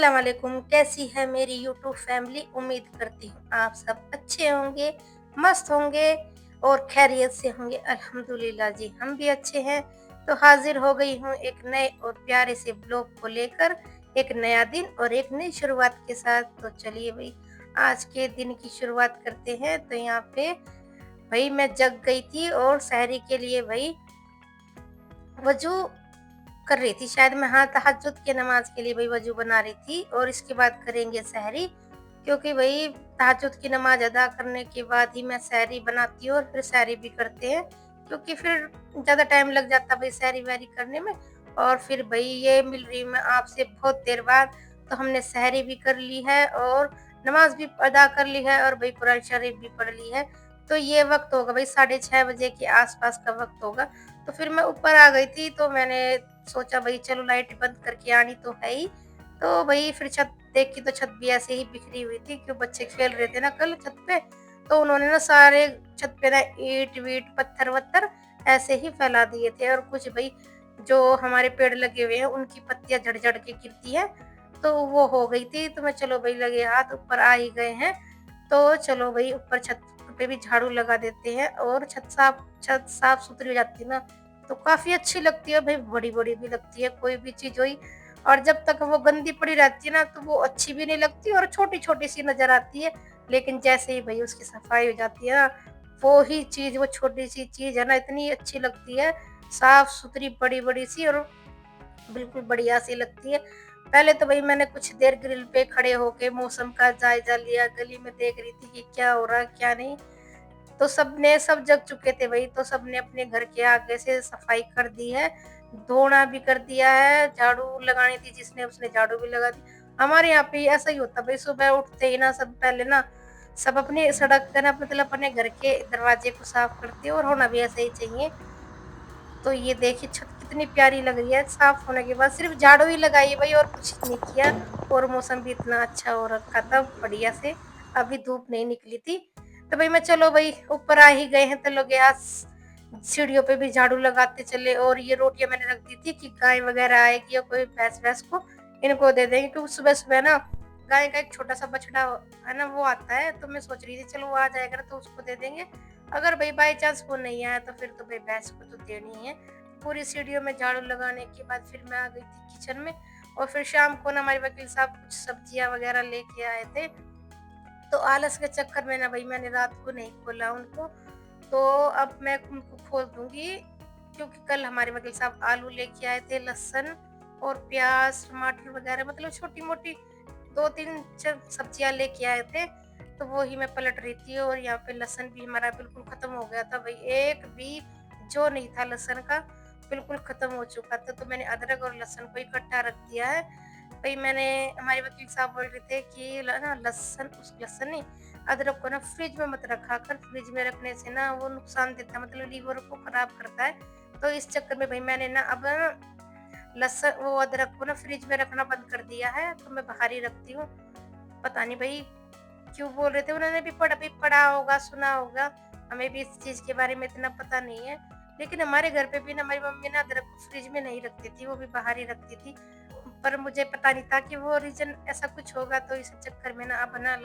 अस्सलाम वालेकुम। कैसी है मेरी यूट्यूब फैमिली? उम्मीद करती हूँ आप सब अच्छे होंगे, मस्त होंगे और खैरियत से होंगे। अल्हम्दुलिल्लाह जी, हम भी अच्छे हैं। तो हाजिर हो गई हूँ एक नए और प्यारे से ब्लॉग को लेकर, एक नया दिन और एक नई शुरुआत के साथ। तो चलिए भाई, आज के दिन की शुरुआत करते हैं। तो यहाँ पे भाई मैं जग गई थी और सहरी के लिए भाई वजू कर रही थी। शायद मैं, हाँ, तहज्जुद की नमाज के लिए भाई वजू बना रही थी और इसके बाद करेंगे सहरी। क्योंकि भाई तहज्जुद की नमाज अदा करने के बाद ही मैं सहरी बनाती हूँ और फिर सहरी भी करते हैं, क्योंकि फिर ज़्यादा टाइम लग जाता भाई सहरी वहरी करने में। और फिर भाई ये मिल रही मैं आपसे बहुत देर बाद, तो हमने सहरी भी कर ली है और नमाज भी अदा कर ली है और भाई कुरान शरीफ भी पढ़ ली है। तो ये वक्त होगा भाई 6:30 बजे के आसपास का वक्त होगा। तो फिर मैं ऊपर आ गई थी, तो मैंने सोचा भाई चलो लाइट बंद करके आनी तो है ही। तो भाई फिर छत देखी तो छत भी ऐसे ही बिखरी हुई थी, क्यों बच्चे खेल रहे थे ना कल छत पे। तो उन्होंने ना सारे छत पे ना ईंट वीट पत्थर वत्थर ऐसे ही फैला दिए थे। और कुछ भाई जो हमारे पेड़ लगे हुए हैं उनकी पत्तियां झड़ झड़ के गिरती है, तो वो हो गई थी। तो मैं चलो भाई लगे हाथ ऊपर आ ही गए हैं, तो चलो भाई ऊपर छत पे भी झाड़ू लगा देते हैं और छत साफ सुथरी हो जाती है ना, तो काफ़ी अच्छी लगती है भाई, बड़ी-बड़ी भी लगती है कोई भी चीज़ हुई। और जब तक वो गंदी पड़ी रहती है ना, तो वो अच्छी भी नहीं लगती और छोटी-छोटी सी नज़र आती है। लेकिन जैसे ही भई उसकी सफाई हो जाती है ना, वो ही चीज़, वो छोटी-सी चीज़ है ना, इतनी अच्छी लगती है, साफ-सुथरी बड़ी-बड़ी सी और बिल्कुल बढ़िया सी लगती है। पहले तो भई मैंने कुछ देर ग्रिल पे खड़े होके मौसम का जायज़ा लिया, गली में देख रही थी कि क्या हो रहा है, क्या नहीं। तो सब जग चुके थे भाई, तो सबने अपने घर के आगे से सफाई कर दी है, धोना भी कर दिया है, झाड़ू लगानी थी जिसने उसने झाड़ू भी लगा दी। हमारे यहाँ पे ऐसा ही होता है भाई, सुबह उठते ही ना सब पहले ना सब अपनी सड़क का ना मतलब अपने घर के दरवाजे को साफ करते हैं और होना भी ऐसा ही चाहिए। तो ये देखिए छत कितनी प्यारी लग रही है, साफ होने के बाद सिर्फ झाड़ू ही लगाई है भाई और कुछ नहीं किया। और मौसम भी इतना अच्छा हो रखा था बढ़िया से, अभी धूप नहीं निकली थी। तो भाई मैं चलो भाई ऊपर आ ही गए हैं, तो लोग यहाँ सीढ़ियों पे भी झाड़ू लगाते चले। और ये रोटियां मैंने रख दी थी कि गाय वगैरह आएगी या कोई भैंस वैस को इनको दे देंगे, क्योंकि सुबह सुबह ना गाय का एक छोटा सा बछड़ा है ना वो आता है। तो मैं सोच रही थी चलो वो आ जाएगा ना तो उसको दे देंगे। अगर भाई बाई चांस वो नहीं आया तो फिर तो भाई भैंस को तो देनी है। पूरी सीढ़ियों में झाड़ू लगाने के बाद फिर मैं आ गई थी किचन में। और फिर शाम को ना हमारे वकील साहब कुछ सब्जियां वगैरह लेके आए थे, तो आलस के चक्कर में ना भाई मैंने रात को नहीं खोला उनको। तो अब मैं उनको खोल दूंगी, क्योंकि कल हमारे वकील साहब आलू लेके आए थे, लहसुन और प्याज टमाटर वगैरह, मतलब छोटी मोटी 2-3 सब्जियां लेके आए थे। तो वो ही मैं पलट रही थी और यहाँ पे लहसुन भी हमारा बिल्कुल खत्म हो गया था भाई, एक भी जो नहीं था लहसुन का, बिल्कुल खत्म हो चुका था। तो मैंने अदरक और लहसुन को इकट्ठा रख दिया है भाई। मैंने, हमारे वकील साहब बोल रहे थे कि ना लहसुन, उस लहसुन नहीं, अदरक को ना फ्रिज में मत रखा कर, फ्रिज में रखने से ना वो नुकसान देता है, मतलब लीवर को खराब करता है। तो इस चक्कर में भाई मैंने ना अब लहसुन वो अदरक को ना फ्रिज में रखना बंद कर दिया है, तो मैं बाहर ही रखती हूँ। पता नहीं भाई क्यों बोल रहे थे, उन्होंने भी पढ़ा होगा, सुना होगा। हमें भी इस चीज़ के बारे में इतना पता नहीं है। लेकिन हमारे घर पे भी ना हमारी मम्मी ना अदरक को फ्रिज में नहीं रखती थी, वो भी बाहर ही रखती थी। पर मुझे पता नहीं था कि वो रीज़न ऐसा कुछ होगा, तो इस चक्कर में ना अब ना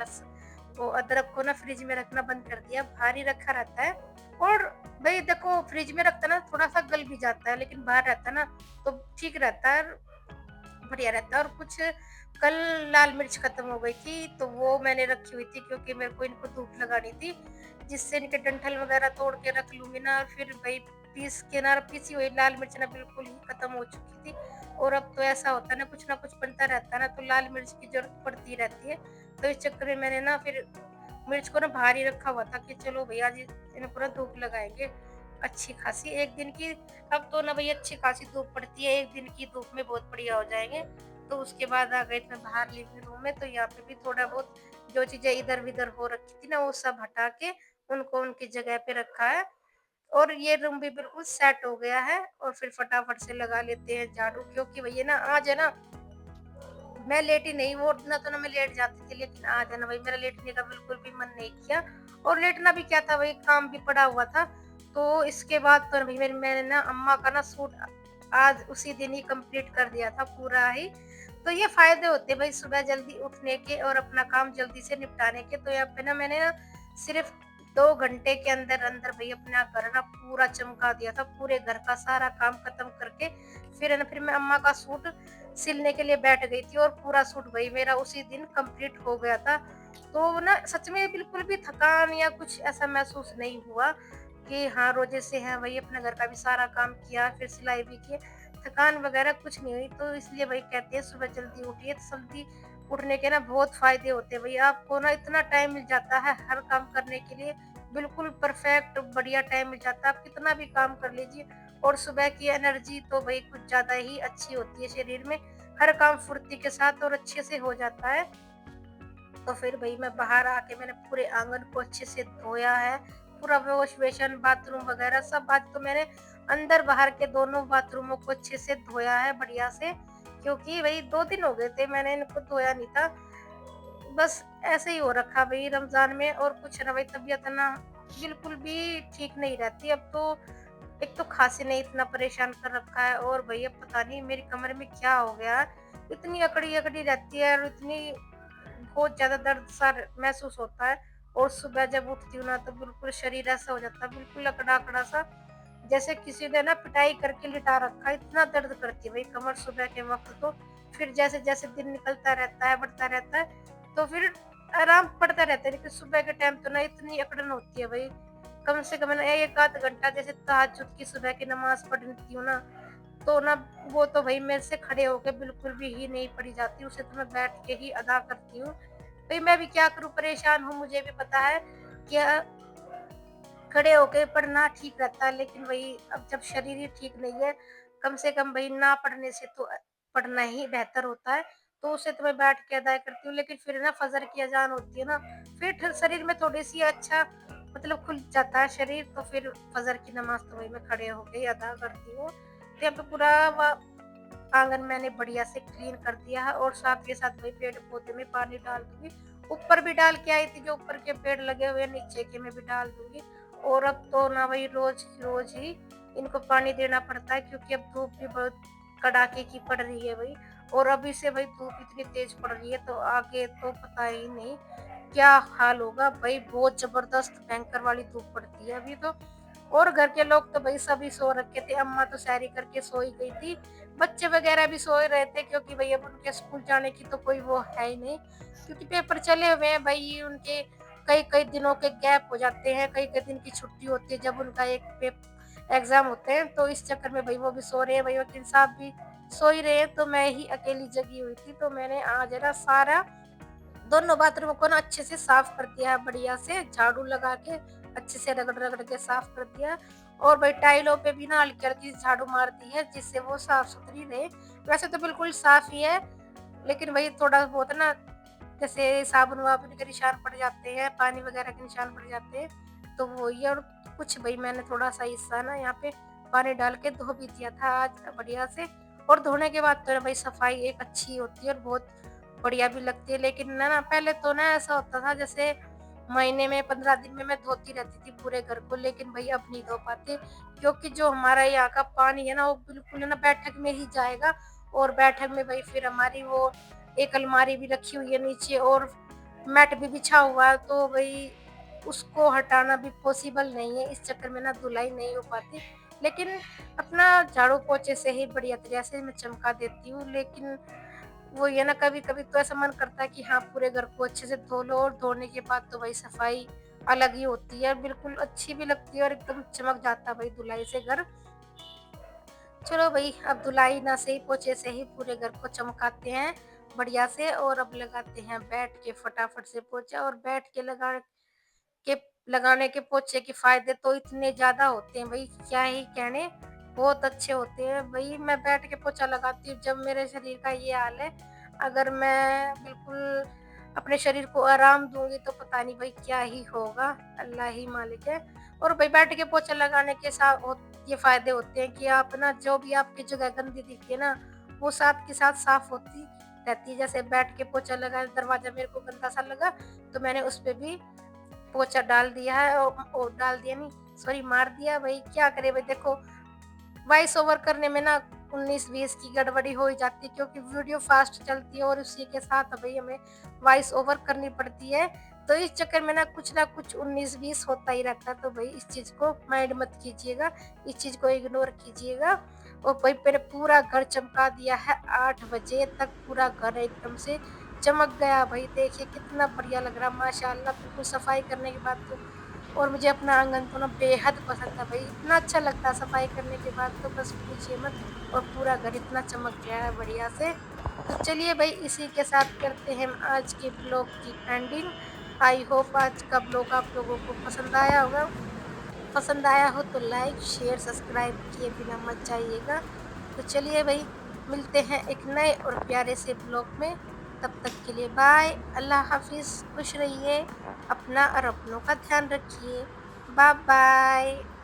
वो अदरक को ना फ्रिज में रखना बंद कर दिया, बाहर ही रखा रहता है। और भाई देखो फ्रिज में रखता ना थोड़ा-सा गल भी जाता है, लेकिन बाहर रहता ना तो ठीक रहता है, बढ़िया रहता है। और कुछ कल लाल मिर्च खत्म हो गई थी, तो वो मैंने रखी हुई थी, क्योंकि मेरे को इनको धूप लगानी थी, जिससे इनके डंठल वगैरह तोड़ के रख लूँगी ना। फिर भई पीस के ना, पिसी हुई लाल मिर्च ना बिल्कुल ही खत्म हो चुकी थी। और अब तो ऐसा होता है ना कुछ बनता रहता है ना, तो लाल मिर्च की ज़रूरत पड़ती रहती है। तो इस चक्कर में मैंने ना फिर मिर्च को ना बाहर ही रखा हुआ था कि चलो भई आज इनको ना धूप लगाएँगे अच्छी खासी 1 दिन की। अब तो ना भई अच्छी खासी धूप पड़ती है, 1 दिन की धूप में बहुत बढ़िया हो जाएँगे। तो उसके बाद आ गई मैं बाहर लिविंग रूम में, तो यहाँ पे भी थोड़ा बहुत जो चीज़ें इधर-विधर हो रखी थी ना, वो सब हटा के उनको उनकी जगह पे रखा है। और ये रूम भी बिल्कुल सेट हो गया है। और फिर फटाफट से लगा लेते हैं झाड़ू, क्योंकि भई ये ना आज है ना, मैं लेटी नहीं, वो ना तो ना मैं लेट जाती थी, लेकिन आज है ना भाई मेरा लेटने का बिल्कुल भी मन नहीं किया। और लेटना भी क्या था भाई, काम भी पड़ा हुआ था। तो इसके बाद तो मैंने ना अम्मा का ना सूट आज उसी दिन ही कंप्लीट कर दिया था पूरा ही। तो ये फ़ायदे होते हैं भाई सुबह जल्दी उठने के और अपना काम जल्दी से निपटाने के। तो यहाँ पे ना मैंने ना सिर्फ़ 2 घंटे के अंदर-अंदर भई अपना घर ना पूरा चमका दिया था। पूरे घर का सारा काम खत्म करके फिर है ना फिर मैं अम्मा का सूट सिलने के लिए बैठ गई थी और पूरा सूट भई मेरा उसी दिन कंप्लीट हो गया था। तो ना सच में बिल्कुल भी थकान या कुछ ऐसा महसूस नहीं हुआ कि हाँ, रोज़े से हैं वही अपने घर का भी सारा काम किया, फिर सिलाई भी की। थकान वगैरह कुछ नहीं हुई, तो इसलिए वही कहते हैं सुबह जल्दी उठिए, तो जल्दी उठने के ना बहुत फ़ायदे होते हैं। भई आपको ना इतना टाइम मिल जाता है हर काम करने के लिए, बिल्कुल परफेक्ट बढ़िया टाइम मिल जाता है, आप कितना भी काम कर लीजिए। और सुबह की एनर्जी तो भई कुछ ज़्यादा ही अच्छी होती है शरीर में, हर काम फुर्ती के साथ और अच्छे से हो जाता है। तो फिर भई मैं बाहर आके मैंने पूरे आँगन को अच्छे से धोया है, पूरा वॉश बेसिन, बाथरूम वगैरह सब आज तो मैंने अंदर-बाहर के दोनों बाथरूमों को अच्छे से धोया है बढ़िया से, क्योंकि भई 2 दिन हो गए थे मैंने इनको धोया नहीं था। बस ऐसे ही हो रखा भई रमज़ान में और कुछ ना भई तबीयत ना बिल्कुल भी ठीक नहीं रहती। अब तो एक तो खाँसी ने इतना परेशान कर रखा है और भई अब पता नहीं मेरी कमर में क्या हो गया है, इतनी अकड़ी-अकड़ी रहती है और इतनी बहुत ज़्यादा दर्द सा महसूस होता है। और सुबह जब उठती हूँ ना तो बिल्कुल शरीर ऐसा हो जाता है, बिल्कुल अकड़ा-अकड़ा सा, जैसे किसी ने ना पिटाई करके लिटा रखा है, इतना दर्द करती है भई कमर सुबह के वक़्त तो। फिर जैसे-जैसे दिन निकलता रहता है, बढ़ता रहता है, तो फिर आराम पड़ता रहता है, लेकिन सुबह के टाइम तो ना इतनी अकड़न होती है भई, कम से कम ना 1 आध घंटा जैसे तहज्जुद की सुबह की नमाज़ पढ़ती हूँ ना, तो ना वो तो भई मेरे से खड़े होके बिल्कुल भी ही नहीं पढ़ी जाती, उसे तो मैं बैठ के ही अदा करती हूँ। भई मैं भी क्या करूँ, परेशान हूँ, मुझे भी पता है क्या खड़े होके पढ़ना ठीक रहता है, लेकिन वही अब जब शरीर ही ठीक नहीं है, कम से कम भई ना पढ़ने से तो पढ़ना ही बेहतर होता है। तो उसे तो मैं बैठ के अदा करती हूँ, लेकिन फिर ना फ़जर की अज़ान होती है ना, फिर शरीर में थोड़ी-सी अच्छा मतलब खुल जाता है शरीर, तो फिर फ़जर की नमाज़ तो वही मैं खड़े होके ही अदा करती हूँ। तो यहाँ पे पूरा व आंगन मैंने बढ़िया से क्लीन कर दिया है और साथ के साथ वही पेड़-पौधे में पानी डाल दूँगी। ऊपर भी डाल के आई थी, जो ऊपर के पेड़ लगे हुए हैं, नीचे के में भी डाल दूँगी। और अब तो ना वही रोज़ ही इनको पानी देना पड़ता है, क्योंकि अब धूप भी बहुत कड़ाके की पड़ रही है भई। और अभी से भई धूप इतनी तेज़ पड़ रही है, तो आगे तो पता ही नहीं क्या हाल होगा। भई बहुत ज़बरदस्त भयंकर वाली धूप पड़ती है अभी तो। और घर के लोग तो भई सभी सो रखे थे, अम्मा तो सैरी करके सो ही गई थी। बच्चे वगैरह भी सोए रहे थे, क्योंकि भई अब उनके स्कूल जाने की तो कोई वो है ही नहीं, क्योंकि पेपर चले हुए हैं भई उनके, कई-कई दिनों के गैप हो जाते हैं, कई-कई दिन की छुट्टी होती है जब उनका एक एग्ज़ाम होते हैं, तो इस चक्कर में भई वो भी सो रहे हैं, भई वकील साहब भी सो ही रहे हैं, तो मैं ही अकेली जगी हुई थी। तो मैंने आज है ना सारा दोनों बाथरूम को ना अच्छे से साफ कर दिया है बढ़िया से, झाड़ू लगा के अच्छे से रगड़-रगड़ के साफ कर दिया। और भाई टाइलों पे भी ना हल्की-हल्की झाड़ू मार दी है, जिससे वो साफ-सुथरी रहे। वैसे तो बिल्कुल साफ ही है, लेकिन वही थोड़ा बहुत ना जैसे साबुन-वाबुन के निशान पड़ जाते हैं, पानी वगैरह के निशान पड़ जाते हैं, तो वो ही। और कुछ भई मैंने थोड़ा-सा हिस्सा ना यहाँ पे पानी डाल के धो भी दिया था आज बढ़िया से। और धोने के बाद तो ना भई सफाई एक अच्छी होती है और बहुत बढ़िया भी लगती है। लेकिन ना पहले तो ना ऐसा होता था जैसे महीने में 15 दिन में मैं धोती रहती थी पूरे घर को, लेकिन भई अब नहीं धो पाते, क्योंकि जो हमारा यहाँ का पानी है ना वो बिल्कुल है ना बैठक में ही जाएगा। और बैठक में भई फिर हमारी वो एक अलमारी भी रखी हुई है नीचे और मैट भी बिछा हुआ है, तो भई उसको हटाना भी पॉसिबल नहीं है, इस चक्कर में ना धुलाई नहीं हो पाती। लेकिन अपना झाड़ू पोंछे से ही बढ़िया तरीके से मैं चमका देती हूँ। लेकिन वही है ना, कभी-कभी तो ऐसा मन करता है कि हाँ, पूरे घर को अच्छे से धो लो, और धोने के बाद तो वही सफाई अलग ही होती है, बिल्कुल अच्छी भी लगती है और एकदम चमक जाता है भाई धुलाई से घर। चलो भई, अब धुलाई ना सही पोंछे से ही पूरे घर को चमकाते हैं बढ़िया से। और अब लगाते हैं बैठ के फटाफट से पोंछा। और बैठ के लगाने के पोंछे के फ़ायदे तो इतने ज़्यादा होते हैं भई, क्या ही कहने, बहुत अच्छे होते हैं। भई मैं बैठ के पोंछा लगाती हूँ जब मेरे शरीर का ये हाल है, अगर मैं बिल्कुल अपने शरीर को आराम दूँगी तो पता नहीं भई क्या ही होगा, अल्लाह ही मालिक है। और भई बैठ के पोंछा लगाने के ये फ़ायदे होते हैं कि आप ना जो भी आपकी जगह गंदी दिखती है ना, वो साथ के साथ साफ़ होती रहती है। जैसे बैठ के पोंछा लगाया, दरवाज़ा मेरे को गंदा सा लगा, तो मैंने उसपे भी पोंछा डाल दिया है। डाल दिया नहीं, सॉरी, मार दिया। भई क्या करें, भई देखो वॉइस ओवर करने में ना 19-20 की गड़बड़ी हो ही जाती है, क्योंकि वीडियो फास्ट चलती है और उसी के साथ भाई हमें वॉइस ओवर करनी पड़ती है। तो इस चक्कर में ना कुछ 19-20 होता ही रहता है। तो भाई इस चीज़ को माइंड मत कीजिएगा, इस चीज़ को इग्नोर कीजिएगा। और भाई मैंने पूरा घर चमका दिया है, 8 बजे तक पूरा घर एकदम से चमक गया। भाई देखिए कितना बढ़िया लग रहा है माशाल्लाह, बिल्कुल सफाई करने के बाद तो। और मुझे अपना आंगन तो ना बेहद पसंद है भाई, इतना अच्छा लगता है सफाई करने के बाद तो बस पूछिए मत। और पूरा घर इतना चमक गया है बढ़िया से। तो चलिए भाई इसी के साथ करते हैं हम आज के ब्लॉग की एंडिंग। आई होप आज का ब्लॉग आप लोगों को पसंद आया होगा। पसंद आया हो तो लाइक शेयर सब्सक्राइब किए बिना मत जाइएगा। तो चलिए भाई मिलते हैं एक नए और प्यारे से ब्लॉग में। तब तक के लिए बाय, अल्लाह हाफिज़, खुश रहिए, अपना और अपनों का ध्यान रखिए। Bye bye.